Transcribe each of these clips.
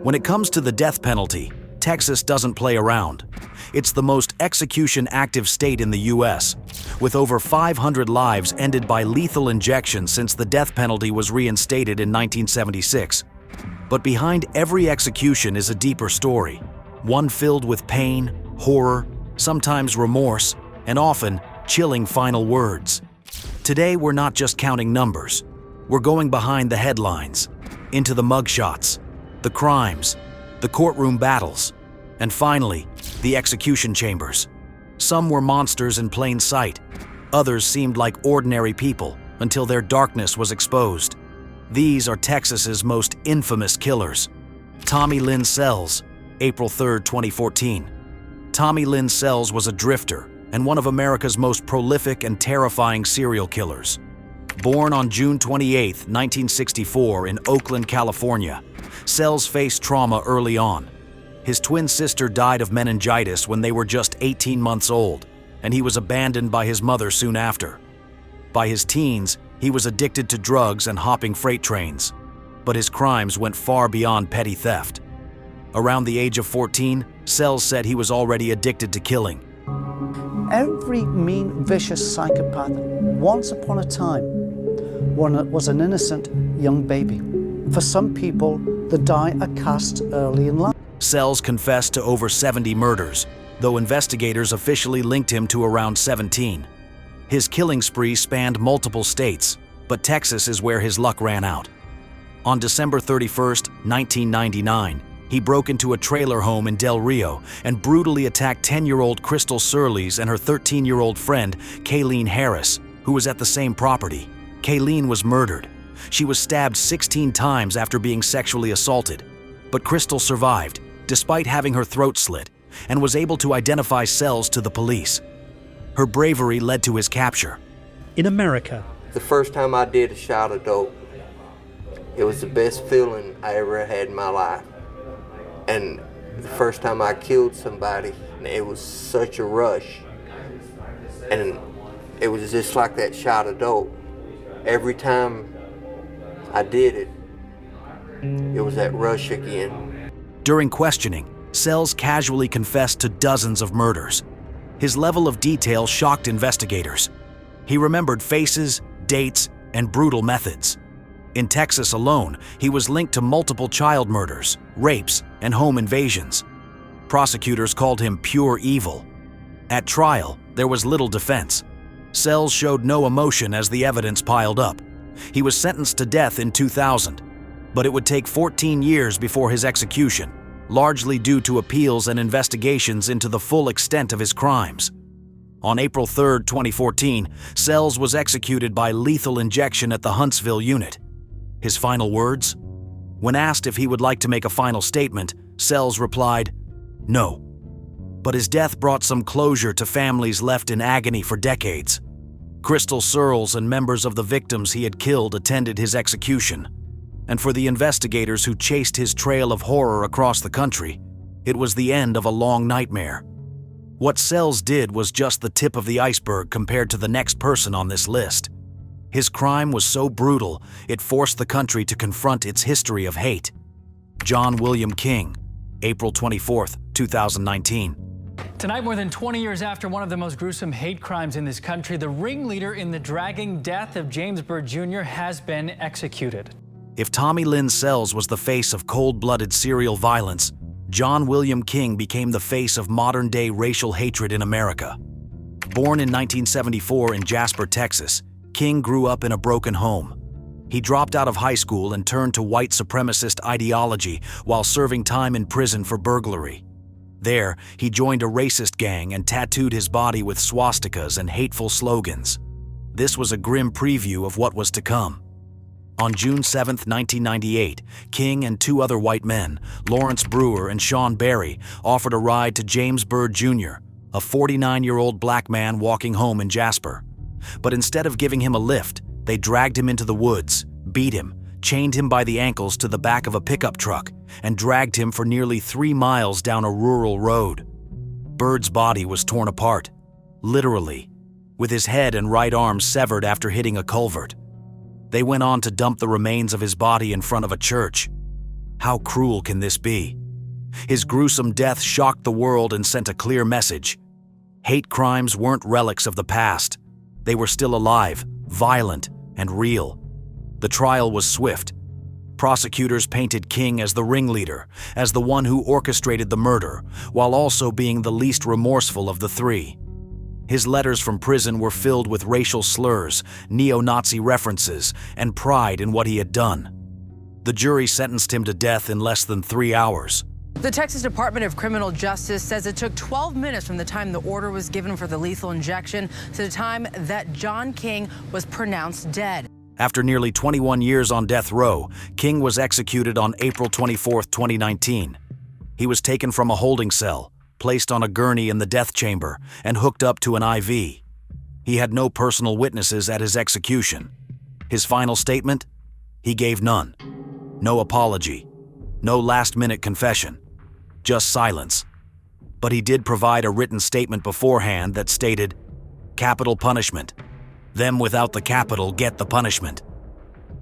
When it comes to the death penalty, Texas doesn't play around. It's the most execution-active state in the U.S., with over 500 lives ended by lethal injection since the death penalty was reinstated in 1976. But behind every execution is a deeper story, one filled with pain, horror, sometimes remorse, and often chilling final words. Today, we're not just counting numbers. We're going behind the headlines, into the mugshots, the crimes, the courtroom battles, and finally, the execution chambers. Some were monsters in plain sight. Others seemed like ordinary people until their darkness was exposed. These are Texas's most infamous killers. Tommy Lynn Sells, April 3, 2014. Tommy Lynn Sells was a drifter and one of America's most prolific and terrifying serial killers. Born on June 28, 1964 in Oakland, California, Sells faced trauma early on. His twin sister died of meningitis when they were just 18 months old, and he was abandoned by his mother soon after. By his teens, he was addicted to drugs and hopping freight trains, but his crimes went far beyond petty theft. Around the age of 14, Sells said he was already addicted to killing. Every mean, vicious psychopath, once upon a time, was an innocent young baby. For some people, the die are cast early in life. Sells confessed to over 70 murders, though investigators officially linked him to around 17. His killing spree spanned multiple states, but Texas is where his luck ran out. On December 31, 1999, he broke into a trailer home in Del Rio and brutally attacked 10-year-old Crystal Surlees and her 13-year-old friend, Kayleen Harris, who was at the same property. Kayleen was murdered. She was stabbed 16 times after being sexually assaulted. But Crystal survived, despite having her throat slit, and was able to identify Sells to the police. Her bravery led to his capture. In America, the first time I did a shot of dope, it was the best feeling I ever had in my life. And the first time I killed somebody, it was such a rush. And it was just like that shot of dope. Every time I did it, it was that rush again. During questioning, Sells casually confessed to dozens of murders. His level of detail shocked investigators. He remembered faces, dates, and brutal methods. In Texas alone, he was linked to multiple child murders, rapes, and home invasions. Prosecutors called him pure evil. At trial, there was little defense. Sells showed no emotion as the evidence piled up. He was sentenced to death in 2000, but it would take 14 years before his execution, largely due to appeals and investigations into the full extent of his crimes. On April 3, 2014, Sells was executed by lethal injection at the Huntsville unit. His final words? When asked if he would like to make a final statement, Sells replied, "No." But his death brought some closure to families left in agony for decades. Crystal Surlees and members of the victims he had killed attended his execution. And for the investigators who chased his trail of horror across the country, it was the end of a long nightmare. What Sells did was just the tip of the iceberg compared to the next person on this list. His crime was so brutal, it forced the country to confront its history of hate. John William King, April 24, 2019. Tonight, more than 20 years after one of the most gruesome hate crimes in this country, the ringleader in the dragging death of James Byrd Jr. has been executed. If Tommy Lynn Sells was the face of cold-blooded serial violence, John William King became the face of modern-day racial hatred in America. Born in 1974 in Jasper, Texas, King grew up in a broken home. He dropped out of high school and turned to white supremacist ideology while serving time in prison for burglary. There, he joined a racist gang and tattooed his body with swastikas and hateful slogans. This was a grim preview of what was to come. On June 7, 1998, King and two other white men, Lawrence Brewer and Sean Berry, offered a ride to James Byrd Jr., a 49-year-old black man walking home in Jasper. But instead of giving him a lift, they dragged him into the woods, beat him, chained him by the ankles to the back of a pickup truck, and dragged him for nearly 3 miles down a rural road. Byrd's body was torn apart, literally, with his head and right arm severed after hitting a culvert. They went on to dump the remains of his body in front of a church. How cruel can this be? His gruesome death shocked the world and sent a clear message. Hate crimes weren't relics of the past. They were still alive, violent, and real. The trial was swift. Prosecutors painted King as the ringleader, as the one who orchestrated the murder, while also being the least remorseful of the three. His letters from prison were filled with racial slurs, neo-Nazi references, and pride in what he had done. The jury sentenced him to death in less than 3 hours. The Texas Department of Criminal Justice says it took 12 minutes from the time the order was given for the lethal injection to the time that John King was pronounced dead. After nearly 21 years on death row, King was executed on April 24, 2019. He was taken from a holding cell, placed on a gurney in the death chamber, and hooked up to an IV. He had no personal witnesses at his execution. His final statement? He gave none. No apology. No last-minute confession. Just silence. But he did provide a written statement beforehand that stated, "Capital punishment. Them without the capital get the punishment."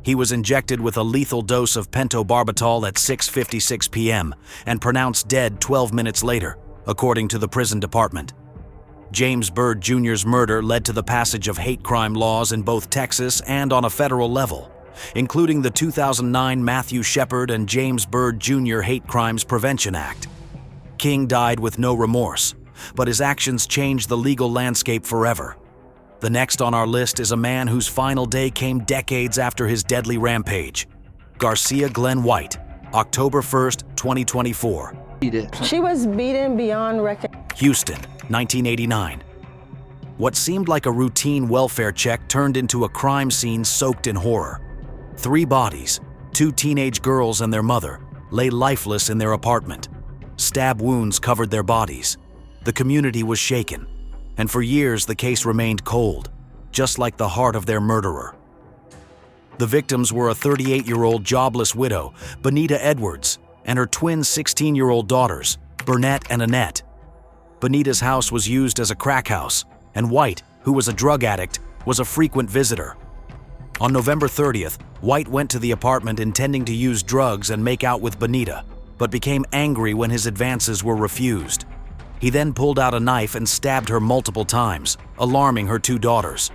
He was injected with a lethal dose of pentobarbital at 6:56 p.m. and pronounced dead 12 minutes later, according to the prison department. James Byrd Jr.'s murder led to the passage of hate crime laws in both Texas and on a federal level, including the 2009 Matthew Shepard and James Byrd Jr. Hate Crimes Prevention Act. King died with no remorse, but his actions changed the legal landscape forever. The next on our list is a man whose final day came decades after his deadly rampage. Garcia Glenn White, October 1st, 2024. She was beaten beyond recognition. Houston, 1989. What seemed like a routine welfare check turned into a crime scene soaked in horror. 3 bodies, 2 teenage girls and their mother, lay lifeless in their apartment. Stab wounds covered their bodies. The community was shaken, and for years the case remained cold, just like the heart of their murderer. The victims were a 38-year-old jobless widow, Benita Edwards, and her twin 16-year-old daughters, Burnett and Annette. Benita's house was used as a crack house, and White, who was a drug addict, was a frequent visitor. On November 30th, White went to the apartment intending to use drugs and make out with Benita, but became angry when his advances were refused. He then pulled out a knife and stabbed her multiple times, alarming her 2 daughters.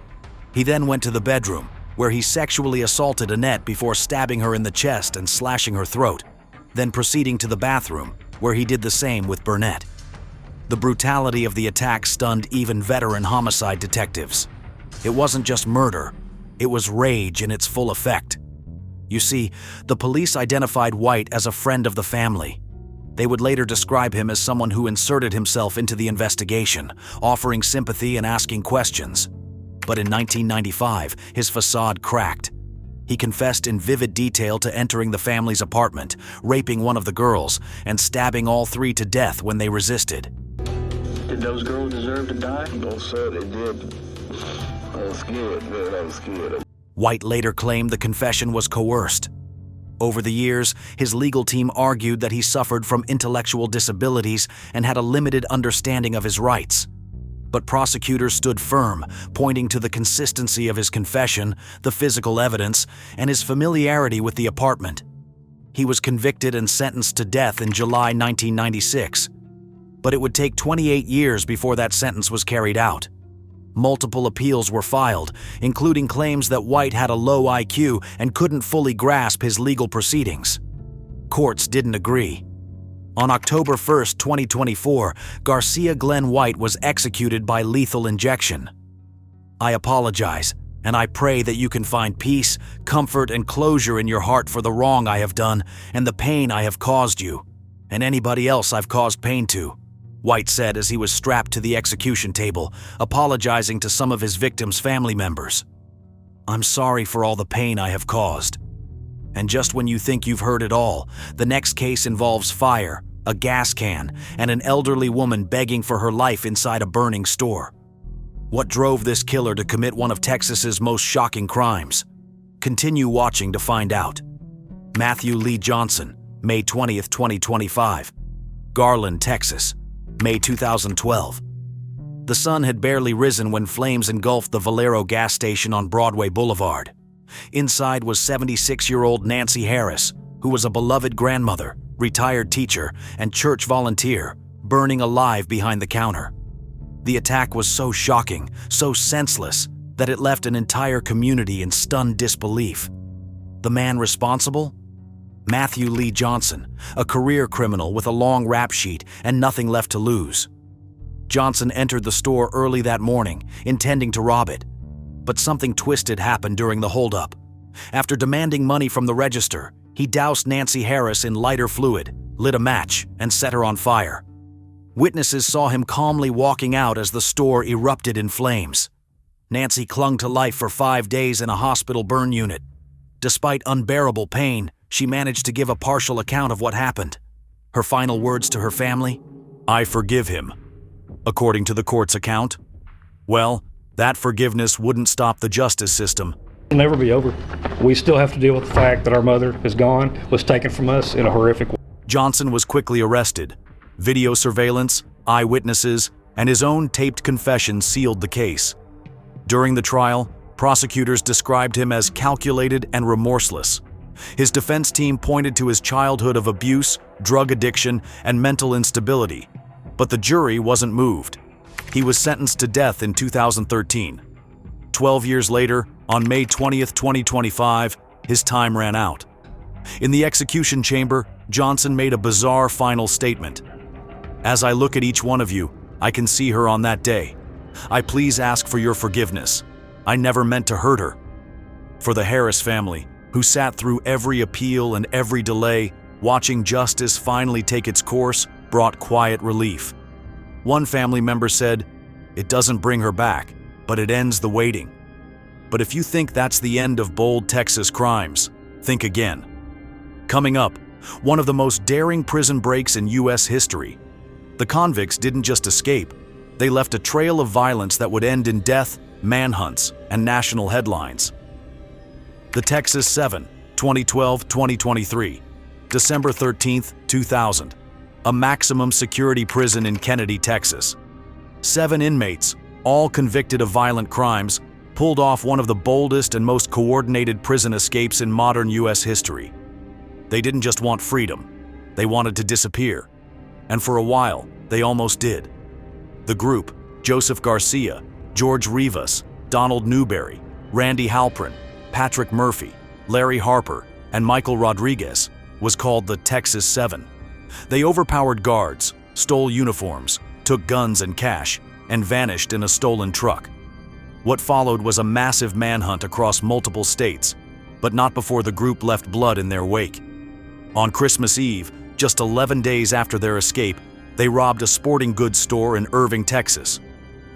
He then went to the bedroom, where he sexually assaulted Annette before stabbing her in the chest and slashing her throat, then proceeding to the bathroom, where he did the same with Burnett. The brutality of the attack stunned even veteran homicide detectives. It wasn't just murder, it was rage in its full effect. You see, the police identified White as a friend of the family. They would later describe him as someone who inserted himself into the investigation, offering sympathy and asking questions. But in 1995, his facade cracked. He confessed in vivid detail to entering the family's apartment, raping one of the girls, and stabbing all 3 to death when they resisted. Did those girls deserve to die? No, sir, they did. I was scared, man, I was scared. White later claimed the confession was coerced. Over the years, his legal team argued that he suffered from intellectual disabilities and had a limited understanding of his rights. But prosecutors stood firm, pointing to the consistency of his confession, the physical evidence, and his familiarity with the apartment. He was convicted and sentenced to death in July 1996. But it would take 28 years before that sentence was carried out. Multiple appeals were filed, including claims that White had a low IQ and couldn't fully grasp his legal proceedings. Courts didn't agree. On October 1, 2024, Garcia Glenn White was executed by lethal injection. I apologize, and I pray that you can find peace, comfort, and closure in your heart for the wrong I have done and the pain I have caused you, and anybody else I've caused pain to, White said as he was strapped to the execution table, apologizing to some of his victims' family members. I'm sorry for all the pain I have caused. And just when you think you've heard it all, the next case involves fire, a gas can, and an elderly woman begging for her life inside a burning store. What drove this killer to commit one of Texas's most shocking crimes? Continue watching to find out. Matthew Lee Johnson, May 20th, 2025. Garland, Texas, May 2012. The sun had barely risen when flames engulfed the Valero gas station on Broadway Boulevard. Inside was 76-year-old Nancy Harris, who was a beloved grandmother, retired teacher, and church volunteer, burning alive behind the counter. The attack was so shocking, so senseless, that it left an entire community in stunned disbelief. The man responsible? Matthew Lee Johnson, a career criminal with a long rap sheet and nothing left to lose. Johnson entered the store early that morning, intending to rob it. But something twisted happened during the holdup. After demanding money from the register, he doused Nancy Harris in lighter fluid, lit a match, and set her on fire. Witnesses saw him calmly walking out as the store erupted in flames. Nancy clung to life for 5 days in a hospital burn unit. Despite unbearable pain, she managed to give a partial account of what happened. Her final words to her family? "I forgive him." According to the court's account? Well, that forgiveness wouldn't stop the justice system. It'll never be over. We still have to deal with the fact that our mother is gone, was taken from us in a horrific way. Johnson was quickly arrested. Video surveillance, eyewitnesses, and his own taped confession sealed the case. During the trial, prosecutors described him as calculated and remorseless. His defense team pointed to his childhood of abuse, drug addiction, and mental instability. But the jury wasn't moved. He was sentenced to death in 2013. 12 years later, on May 20th, 2025, his time ran out. In the execution chamber, Johnson made a bizarre final statement. "As I look at each one of you, I can see her on that day. I please ask for your forgiveness. I never meant to hurt her." For the Harris family, who sat through every appeal and every delay, watching justice finally take its course brought quiet relief. One family member said, "It doesn't bring her back, but it ends the waiting." But if you think that's the end of bold Texas crimes, think again. Coming up, one of the most daring prison breaks in U.S. history. The convicts didn't just escape, they left a trail of violence that would end in death, manhunts, and national headlines. The Texas 7, 2012-2023, December 13th, 2000, a maximum security prison in Kennedy, Texas. 7 inmates, all convicted of violent crimes, pulled off one of the boldest and most coordinated prison escapes in modern U.S. history. They didn't just want freedom, they wanted to disappear. And for a while, they almost did. The group, Joseph Garcia, George Rivas, Donald Newberry, Randy Halpern, Patrick Murphy, Larry Harper, and Michael Rodriguez, was called the Texas 7. They overpowered guards, stole uniforms, took guns and cash, and vanished in a stolen truck. What followed was a massive manhunt across multiple states, but not before the group left blood in their wake. On Christmas Eve, just 11 days after their escape, they robbed a sporting goods store in Irving, Texas.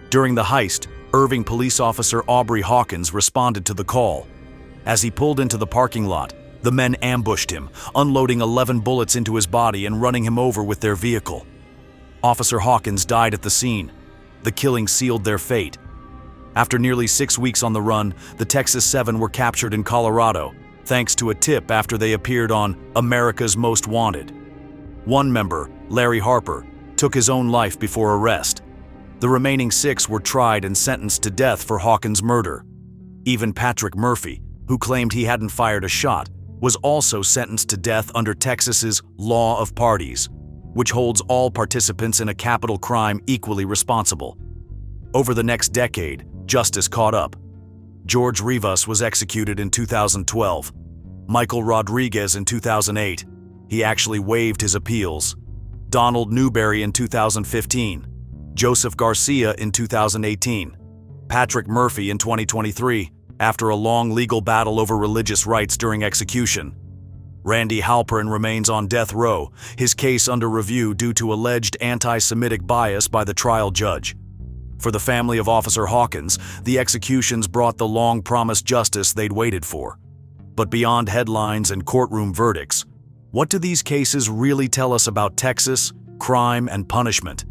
During the heist, Irving police officer Aubrey Hawkins responded to the call. As he pulled into the parking lot, the men ambushed him, unloading 11 bullets into his body and running him over with their vehicle. Officer Hawkins died at the scene. The killing sealed their fate. After nearly 6 weeks on the run, the Texas 7 were captured in Colorado, thanks to a tip after they appeared on America's Most Wanted. One member, Larry Harper, took his own life before arrest. The remaining 6 were tried and sentenced to death for Hawkins' murder. Even Patrick Murphy, who claimed he hadn't fired a shot, was also sentenced to death under Texas's Law of Parties, which holds all participants in a capital crime equally responsible. Over the next decade, justice caught up. George Rivas was executed in 2012. Michael Rodriguez in 2008. He actually waived his appeals. Donald Newberry in 2015. Joseph Garcia in 2018. Patrick Murphy in 2023, after a long legal battle over religious rights during execution. Randy Halpern remains on death row, his case under review due to alleged anti-Semitic bias by the trial judge. For the family of Officer Hawkins, the executions brought the long-promised justice they'd waited for. But beyond headlines and courtroom verdicts, what do these cases really tell us about Texas, crime, and punishment?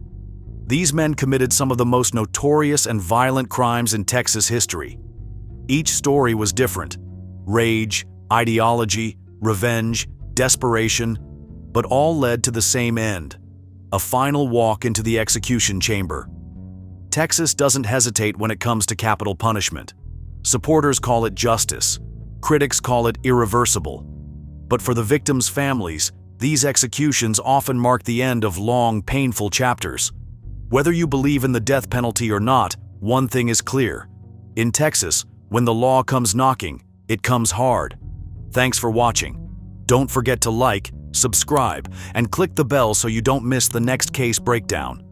These men committed some of the most notorious and violent crimes in Texas history. Each story was different: rage, ideology, revenge, desperation, but all led to the same end: a final walk into the execution chamber. Texas doesn't hesitate when it comes to capital punishment. Supporters call it justice. Critics call it irreversible. But for the victims' families, these executions often mark the end of long, painful chapters. Whether you believe in the death penalty or not, one thing is clear. In Texas, when the law comes knocking, it comes hard. Thanks for watching. Don't forget to like, subscribe, and click the bell so you don't miss the next case breakdown.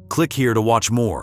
Click here to watch more.